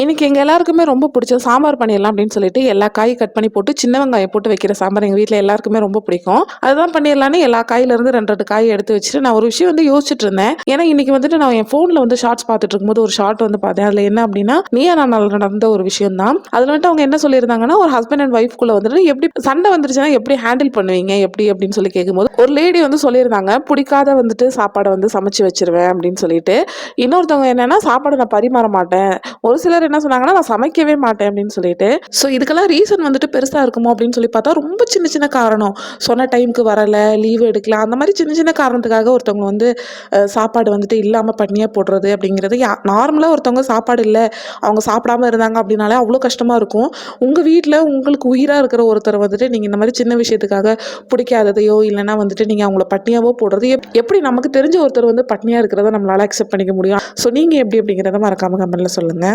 இன்னைக்கு எங்க எல்லாருக்குமே ரொம்ப பிடிச்ச சாம்பார் பண்ணிடலாம் அப்படின்னு சொல்லிட்டு எல்லா காயும் கட் பண்ணி போட்டு சின்ன வெங்காயம் போட்டு வைக்கிற சாம்பார் எங்கள் வீட்டில் எல்லாருக்குமே ரொம்ப பிடிக்கும். அதுதான் பண்ணிடலான்னு எல்லா காயிலிருந்து ரெண்டு ரெண்டு காய் எடுத்து வச்சுட்டு நான் ஒரு விஷயம் வந்து யோசிச்சுட்டு இருந்தேன். ஏன்னா இன்னைக்கு வந்துட்டு நான் என் ஃபோனில் வந்து ஷார்ட்ஸ் பார்த்துட்டு இருக்கும்போது ஒரு ஷார்ட் வந்து பார்த்தேன். அதில் என்ன அப்படின்னா நீயா நான் நடந்த ஒரு விஷயம் தான். அதில் வந்துட்டு அவங்க என்ன சொல்லியிருந்தாங்கன்னா, ஒரு ஹஸ்பண்ட் அண்ட் ஒய்ஃப்குள்ள வந்துட்டு எப்படி சண்டை வந்துருச்சுன்னா எப்படி ஹேண்டில் பண்ணுவீங்க எப்படி அப்படின்னு சொல்லி கேட்கும்போது ஒரு லேடி வந்து சொல்லியிருந்தாங்க, பிடிக்காத வந்துட்டு சாப்பாடை வந்து சமைச்சு வச்சிருவேன் அப்படின்னு சொல்லிட்டு. இன்னொருத்தவங்க என்னன்னா சாப்பாடு நான் பரிமாற மாட்டேன். ஒரு சிலர் என்ன சொன்னாங்கன்னா, நான் சமைக்கவே மாட்டேன் அப்படின்னு சொல்லிட்டு. ஸோ இதுக்கெல்லாம் ரீசன் வந்துட்டு பெருசா இருக்குமோ அப்படின்னு சொல்லி பார்த்தா, ரொம்ப சின்ன சின்ன காரணம். சொன்ன டைம்க்கு வரல, லீவ் எடுக்கல, அந்த மாரி சின்ன சின்ன காரணத்துக்காக ஒருத்தவங்க வந்து சாப்பாடு வந்துட்டு இல்லாம பட்னியா போடுறது அப்படிங்கிறது நார்மலா ஒருத்தவங்க சாப்பாடு இல்ல, அவங்க சாப்பிடாம இருந்தாங்க அப்படின்னாலே அவ்வளோ கஷ்டமா இருக்கும். உங்க வீட்ல உங்களுக்கு உயிரா இருக்கிற ஒருத்தர் வந்துட்டு நீங்க இந்த மாரி சின்ன விஷயத்துக்காக பிடிக்காததையோ, இல்லன்னா வந்துட்டு நீங்க அவங்கள பட்னியாவோ போடுறது எப்படி நமக்கு தெரிஞ்ச ஒருத்தர் வந்து பட்னியா இருக்கிறத நம்மளால அக்செப்ட் பண்ணிக்க முடியும்? ஸோ நீங்க எப்படி அப்படிங்கிறத மறக்காம கமெண்ட்ல சொல்லுங்க.